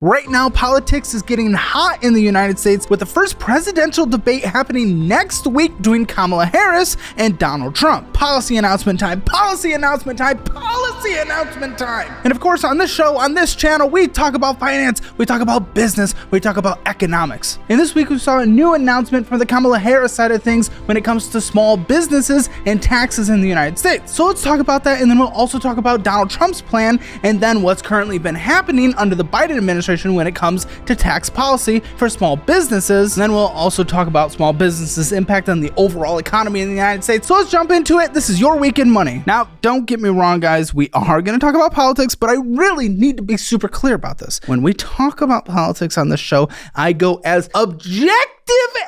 Right now, politics is getting hot in the United States with the first presidential debate happening next week between Kamala Harris and Donald Trump. Policy announcement time, policy announcement time, policy announcement time. And of course, on this show, on this channel, we talk about finance, we talk about business, we talk about economics. And this week, we saw a new announcement from the Kamala Harris side of things when it comes to small businesses and taxes in the United States. So let's talk about that, and then we'll also talk about Donald Trump's plan and then what's currently been happening under the Biden administration when it comes to tax policy for small businesses. And then we'll also talk about small businesses' impact on the overall economy in the United States. So let's jump into it. This is your Week in Money. Now, don't get me wrong, guys. We are going to talk about politics, but I really need to be super clear about this. When we talk about politics on this show, I go as objective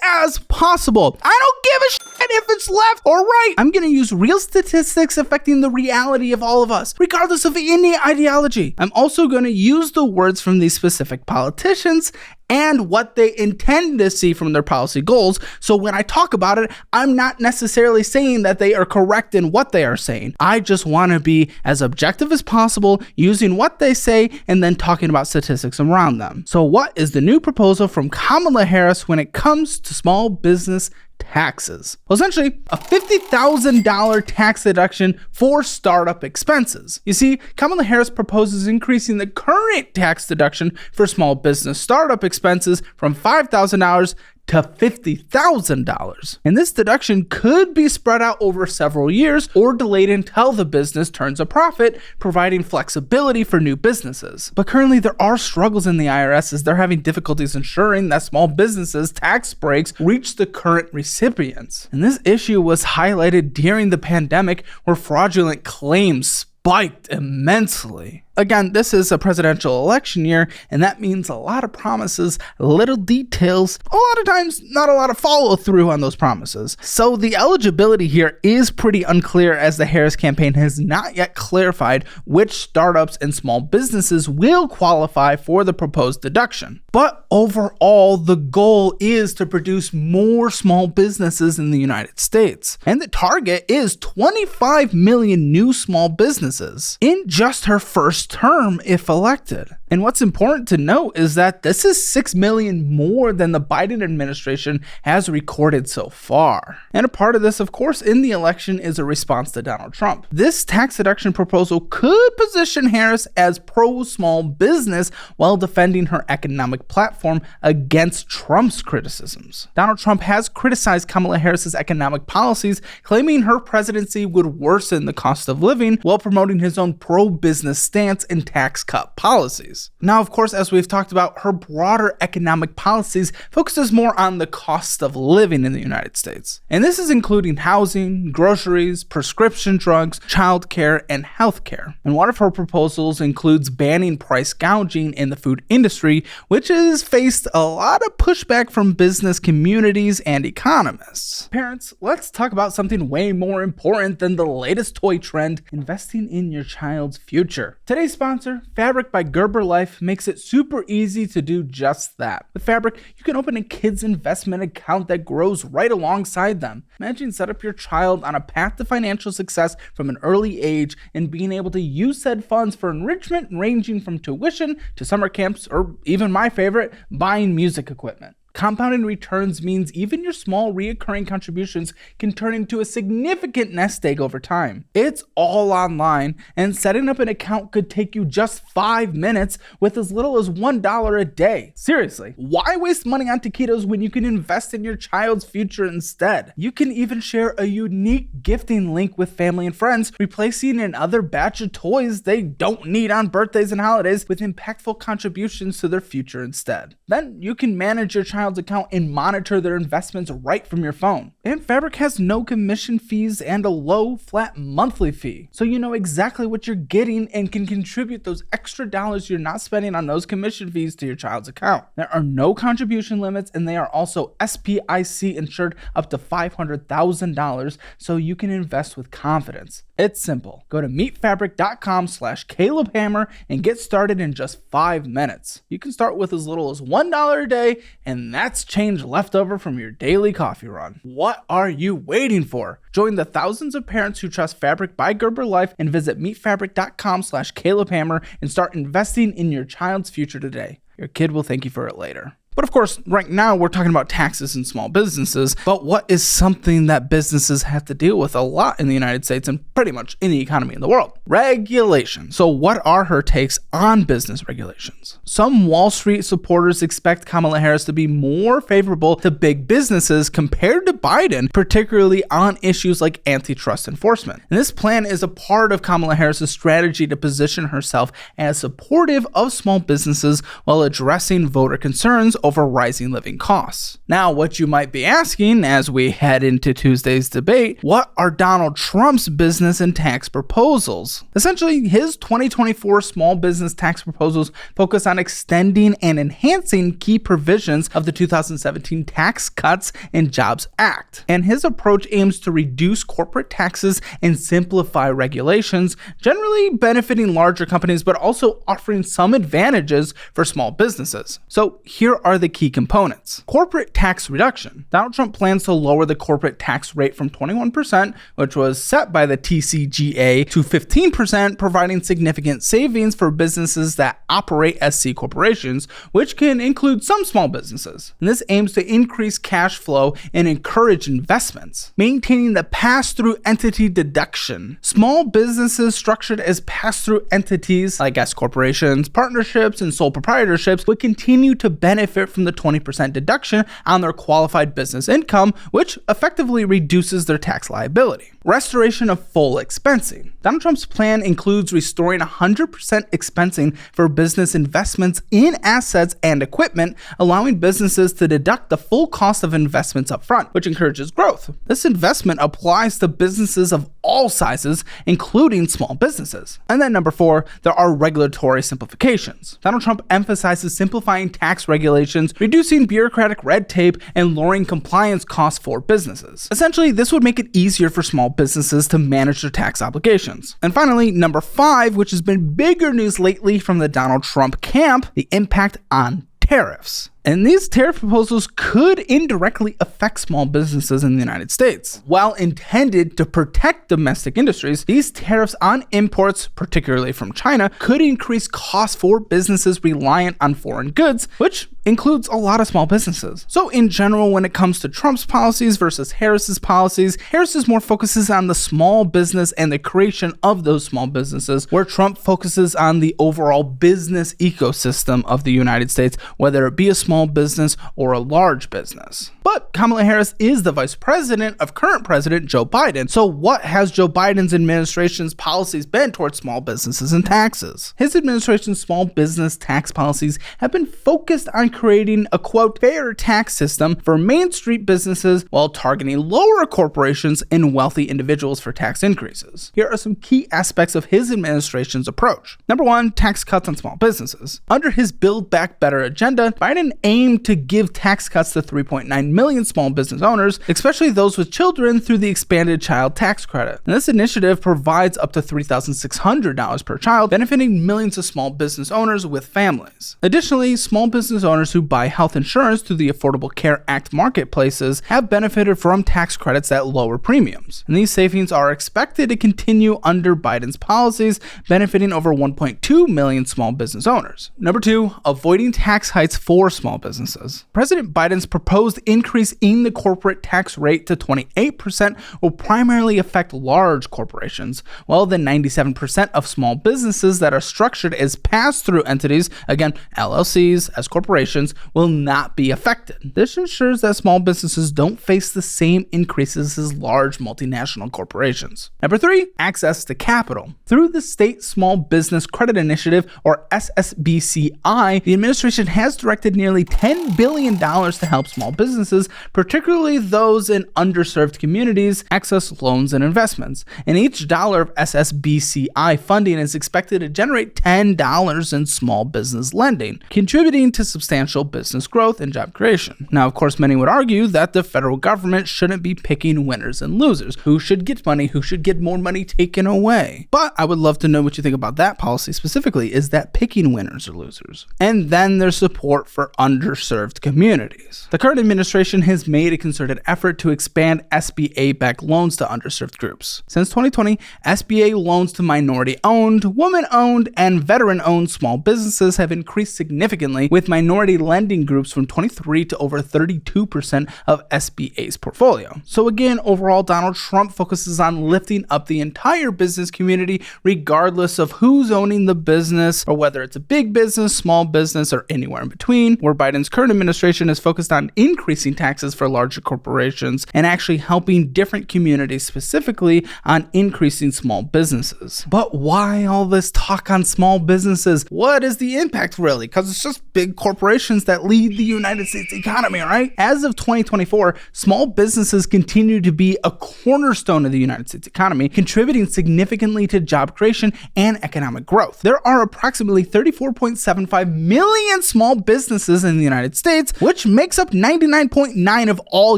as possible. I don't give a shit if it's left or right. I'm going to use real statistics affecting the reality of all of us, regardless of any ideology. I'm also going to use the words from these specific politicians and what they intend to see from their policy goals. So when I talk about it, I'm not necessarily saying that they are correct in what they are saying. I just want to be as objective as possible using what they say and then talking about statistics around them. So what is the new proposal from Kamala Harris when it comes to small business taxes? Well, essentially, a $50,000 tax deduction for startup expenses. You see, Kamala Harris proposes increasing the current tax deduction for small business startup expenses from $5,000 to $50,000. And this deduction could be spread out over several years or delayed until the business turns a profit, providing flexibility for new businesses. But currently there are struggles in the IRS as they're having difficulties ensuring that small businesses' tax breaks reach the current recipients. And this issue was highlighted during the pandemic where fraudulent claims spiked immensely. Again, this is a presidential election year, and that means a lot of promises, little details, a lot of times not a lot of follow through on those promises. So the eligibility here is pretty unclear as the Harris campaign has not yet clarified which startups and small businesses will qualify for the proposed deduction. But overall, the goal is to produce more small businesses in the United States. And the target is 25 million new small businesses in just her first term if elected. And what's important to note is that this is 6 million more than the Biden administration has recorded so far. And a part of this, of course, in the election is a response to Donald Trump. This tax deduction proposal could position Harris as pro-small business while defending her economic platform against Trump's criticisms. Donald Trump has criticized Kamala Harris's economic policies, claiming her presidency would worsen the cost of living while promoting his own pro-business stance and tax cut policies. Now, of course, as we've talked about, her broader economic policies focuses more on the cost of living in the United States. And this is including housing, groceries, prescription drugs, childcare, and healthcare. And one of her proposals includes banning price gouging in the food industry, which has faced a lot of pushback from business communities and economists. Parents, let's talk about something way more important than the latest toy trend, investing in your child's future. Today's sponsor, Fabric by Gerber Life, makes it super easy to do just that. With Fabric, you can open a kid's investment account that grows right alongside them. Imagine set up your child on a path to financial success from an early age and being able to use said funds for enrichment ranging from tuition to summer camps or even my favorite, buying music equipment. Compounding returns means even your small reoccurring contributions can turn into a significant nest egg over time. It's all online, and setting up an account could take you just 5 minutes with as little as $1 a day. Seriously, why waste money on taquitos when you can invest in your child's future instead? You can even share a unique gifting link with family and friends, replacing another batch of toys they don't need on birthdays and holidays with impactful contributions to their future instead. Then you can manage your child's account and monitor their investments right from your phone. And Fabric has no commission fees and a low flat monthly fee, so you know exactly what you're getting and can contribute those extra dollars you're not spending on those commission fees to your child's account. There are no contribution limits, and they are also SPIC insured up to $500,000, so you can invest with confidence. It's simple. Go to meetfabric.com/CalebHammer and get started in just 5 minutes. You can start with as little as $1 a day, and that's change left over from your daily coffee run. What are you waiting for? Join the thousands of parents who trust Fabric by Gerber Life and visit meetfabric.com/CalebHammer and start investing in your child's future today. Your kid will thank you for it later. But of course, right now we're talking about taxes and small businesses, but what is something that businesses have to deal with a lot in the United States and pretty much any economy in the world? Regulation. So what are her takes on business regulations? Some Wall Street supporters expect Kamala Harris to be more favorable to big businesses compared to Biden, particularly on issues like antitrust enforcement. And this plan is a part of Kamala Harris's strategy to position herself as supportive of small businesses while addressing voter concerns over rising living costs. Now, what you might be asking as we head into Tuesday's debate, what are Donald Trump's business and tax proposals? Essentially, his 2024 small business tax proposals focus on extending and enhancing key provisions of the 2017 Tax Cuts and Jobs Act. And his approach aims to reduce corporate taxes and simplify regulations, generally benefiting larger companies, but also offering some advantages for small businesses. So here are the key components. Corporate tax reduction. Donald Trump plans to lower the corporate tax rate from 21%, which was set by the TCJA, to 15%, providing significant savings for businesses that operate as C corporations, which can include some small businesses. And this aims to increase cash flow and encourage investments. Maintaining the pass-through entity deduction. Small businesses structured as pass-through entities like S corporations, partnerships, and sole proprietorships would continue to benefit from the 20% deduction on their qualified business income, which effectively reduces their tax liability. Restoration of full expensing. Donald Trump's plan includes restoring 100% expensing for business investments in assets and equipment, allowing businesses to deduct the full cost of investments up front, which encourages growth. This investment applies to businesses of all sizes, including small businesses. And then number 4, there are regulatory simplifications. Donald Trump emphasizes simplifying tax regulations, reducing bureaucratic red tape, and lowering compliance costs for businesses. Essentially, this would make it easier for small businesses to manage their tax obligations. And finally, number 5, which has been bigger news lately from the Donald Trump camp, the impact on tariffs. And these tariff proposals could indirectly affect small businesses in the United States. While intended to protect domestic industries, these tariffs on imports, particularly from China, could increase costs for businesses reliant on foreign goods, which includes a lot of small businesses. So in general, when it comes to Trump's policies versus Harris's policies, Harris's more focuses on the small business and the creation of those small businesses, where Trump focuses on the overall business ecosystem of the United States, whether it be a small business or a large business. But Kamala Harris is the vice president of current president Joe Biden. So what has Joe Biden's administration's policies been towards small businesses and taxes? His administration's small business tax policies have been focused on creating a, quote, fair tax system for Main Street businesses while targeting lower corporations and wealthy individuals for tax increases. Here are some key aspects of his administration's approach. Number 1, tax cuts on small businesses. Under his Build Back Better agenda, Biden aimed to give tax cuts to 3.9 million small business owners, especially those with children, through the expanded child tax credit. And this initiative provides up to $3,600 per child, benefiting millions of small business owners with families. Additionally, small business owners who buy health insurance through the Affordable Care Act marketplaces have benefited from tax credits at lower premiums. And these savings are expected to continue under Biden's policies, benefiting over 1.2 million small business owners. Number 2, avoiding tax hikes for small businesses. President Biden's proposed increase in the corporate tax rate to 28% will primarily affect large corporations, while the 97% of small businesses that are structured as pass-through entities, again, LLCs as corporations, will not be affected. This ensures that small businesses don't face the same increases as large multinational corporations. Number 3, access to capital. Through the State Small Business Credit Initiative, or SSBCI, the administration has directed nearly $10 billion to help small businesses, particularly those in underserved communities, access loans and investments. And each dollar of SSBCI funding is expected to generate $10 in small business lending, contributing to substantial business growth and job creation. Now, of course, many would argue that the federal government shouldn't be picking winners and losers. Who should get money? Who should get more money taken away? But I would love to know what you think about that policy specifically. Is that picking winners or losers? And then there's support for underserved communities. The current administration has made a concerted effort to expand SBA-backed loans to underserved groups. Since 2020, SBA loans to minority-owned, woman-owned, and veteran-owned small businesses have increased significantly, with minority lending groups from 23 to over 32% of SBA's portfolio. So again, overall, Donald Trump focuses on lifting up the entire business community, regardless of who's owning the business, or whether it's a big business, small business, or anywhere in between, where Biden's current administration is focused on increasing taxes for larger corporations and actually helping different communities, specifically on increasing small businesses. But why all this talk on small businesses? What is the impact really? Because it's just big corporations that lead the United States economy, right? As of 2024, small businesses continue to be a cornerstone of the United States economy, contributing significantly to job creation and economic growth. There are approximately 34.75 million small businesses in the United States, which makes up 99.9% of all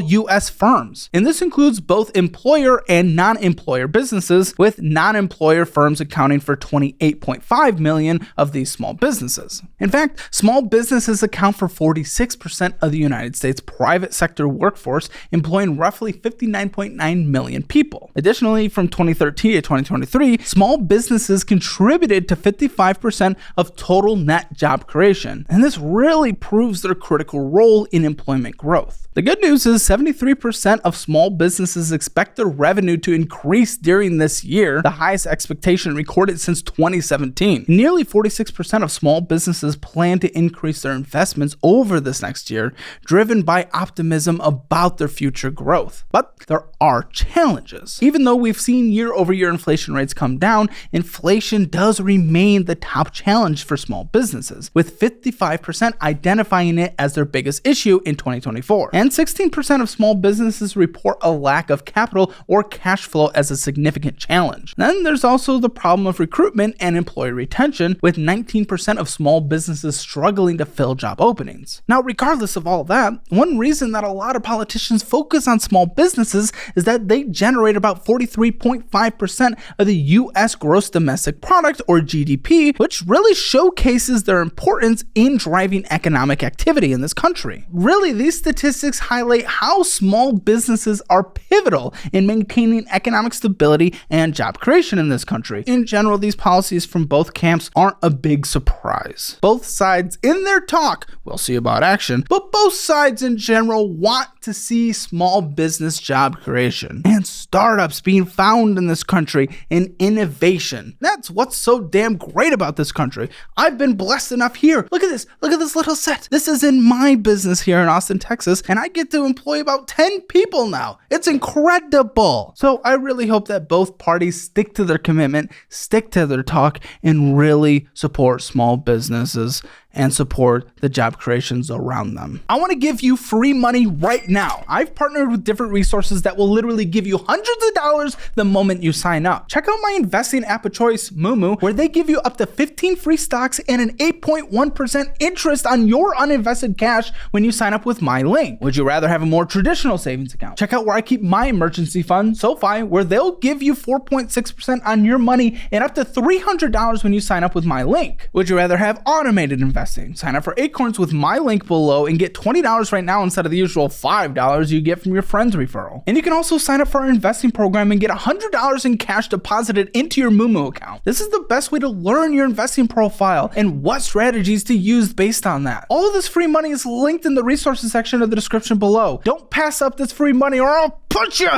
U.S. firms. And this includes both employer and non-employer businesses, with non-employer firms accounting for 28.5 million of these small businesses. In fact, small businesses account for 46% of the United States private sector workforce, employing roughly 59.9 million people. Additionally, from 2013 to 2023, small businesses contributed to 55% of total net job creation, and this really proves their critical role in employment growth. The good news is 73% of small businesses expect their revenue to increase during this year, the highest expectation recorded since 2017. Nearly 46% of small businesses plan to increase their investments over this next year, driven by optimism about their future growth. But there are challenges. Even though we've seen year-over-year inflation rates come down, inflation does remain the top challenge for small businesses, with 55% identifying it as their biggest issue in 2024. And 16% of small businesses report a lack of capital or cash flow as a significant challenge. Then there's also the problem of recruitment and employee retention, with 19% of small businesses struggling to fill job openings. Now, regardless of all that, one reason that a lot of politicians focus on small businesses is that they generate about 43.5% of the U.S. gross domestic product, or GDP, which really showcases their importance in driving economic activity in this country. Really, these statistics highlight how small businesses are pivotal in maintaining economic stability and job creation in this country. In general, these policies from both camps aren't a big surprise. Both sides in their talk, we'll see about action, but both sides in general want to see small business job creation and startups being found in this country and innovation. That's what's so damn great about this country. I've been blessed enough here. Look at this little set. This is in my business here in Austin, Texas, and I get to employ about 10 people now. It's incredible. So I really hope that both parties stick to their commitment, stick to their talk, and really support small businesses and support the job creations around them. I want to give you free money right now. I've partnered with different resources that will literally give you hundreds of dollars the moment you sign up. Check out my investing app of choice, Moomoo, where they give you up to 15 free stocks and an 8.1% interest on your uninvested cash when you sign up with my link. Would you rather have a more traditional savings account? Check out where I keep my emergency fund, SoFi, where they'll give you 4.6% on your money and up to $300 when you sign up with my link. Would you rather have automated investing? Sign up for Acorns with my link below and get $20 right now instead of the usual $5 you get from your friend's referral. And you can also sign up for our investing program and get $100 in cash deposited into your Moomoo account. This is the best way to learn your investing profile and what strategies to use based on that. All of this free money is linked in the resources section of the description below. Don't pass up this free money or I'll punch you!